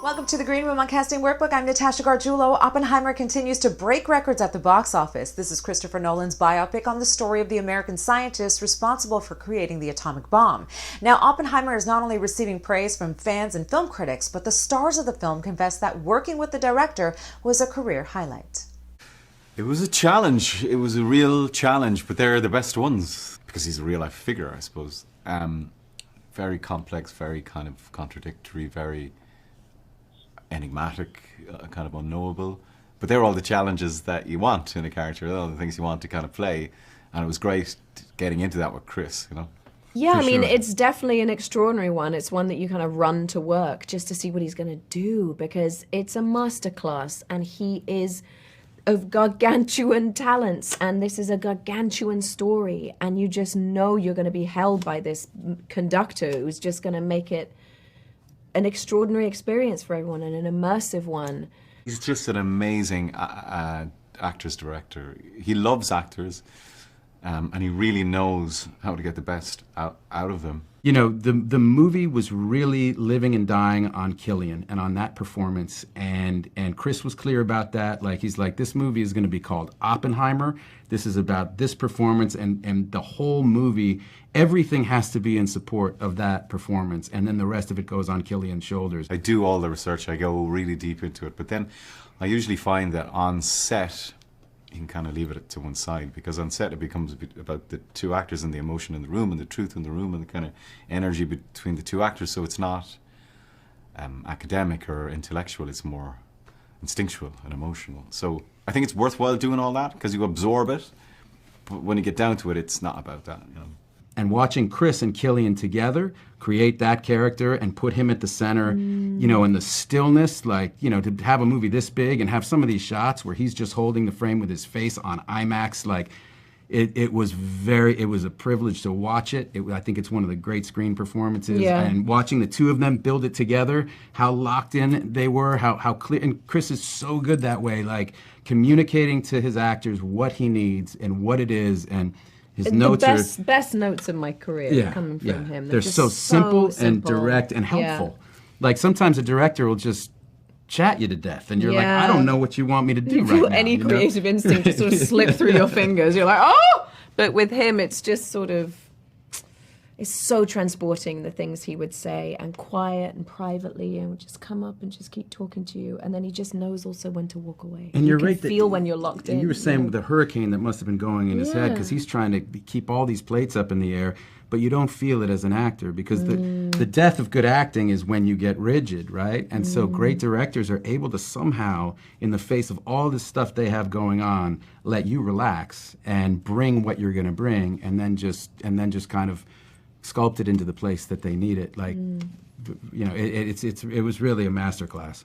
Welcome to the Green Room on Casting Workbook. I'm Natasha Gargiulo. Oppenheimer continues to break records at the box office. This is Christopher Nolan's biopic on the story of the American scientist responsible for creating the atomic bomb. Now, Oppenheimer is not only receiving praise from fans and film critics, but the stars of the film confess that working with the director was a career highlight. It was a challenge. It was a real challenge, but they're the best ones because he's a real-life figure, I suppose. Very complex, very kind of contradictory, very enigmatic, kind of unknowable. But they're all the challenges that you want in a character, all the things you want to kind of play. And it was great getting into that with Chris, you know. Yeah, I mean, it's definitely an extraordinary one. It's one that you kind of run to work just to see what he's going to do, because it's a masterclass, and he is of gargantuan talents, and this is a gargantuan story, and you just know you're going to be held by this conductor who's just going to make it an extraordinary experience for everyone and an immersive one. He's just an amazing actor's director. He loves actors, and he really knows how to get the best out of them. You know, the movie was really living and dying on Cillian and on that performance, and Chris was clear about that. Like, he's like, this movie is going to be called Oppenheimer. This is about this performance, and the whole movie, everything has to be in support of that performance, and then the rest of it goes on Cillian's shoulders. I do all the research, I go really deep into it, but then I usually find that on set, you can kind of leave it to one side, because on set it becomes a bit about the two actors and the emotion in the room and the truth in the room and the kind of energy between the two actors, so it's not academic or intellectual, it's more instinctual and emotional. So I think it's worthwhile doing all that because you absorb it, but when you get down to it, it's not about that, you know. And watching Chris and Cillian together create that character and put him at the center, you know, in the stillness, like, you know, to have a movie this big and have some of these shots where he's just holding the frame with his face on IMAX, like, it was a privilege to watch it. I think it's one of the great screen performances. Yeah. And watching the two of them build it together, how locked in they were, how clear. And Chris is so good that way, like communicating to his actors what he needs and what it is. And his notes are best notes of my career coming from him. They're just so simple and direct and helpful. Yeah. Like, sometimes a director will just chat you to death, and you're like, I don't know what you want me to do right now. Any creative instinct just sort of slip through your fingers. You're like, oh! But with him, it's just sort of, it's so transporting, the things he would say, and quiet and privately, and would just come up and just keep talking to you, and then he just knows also when to walk away. And you're right. You can feel when you're locked in. And you were saying the hurricane that must have been going in his head, because he's trying to keep all these plates up in the air, but you don't feel it as an actor, because the death of good acting is when you get rigid, right? And so great directors are able to somehow, in the face of all this stuff they have going on, let you relax and bring what you're going to bring, and then just kind of sculpt it into the place that they need it. Like, you know, it was really a masterclass.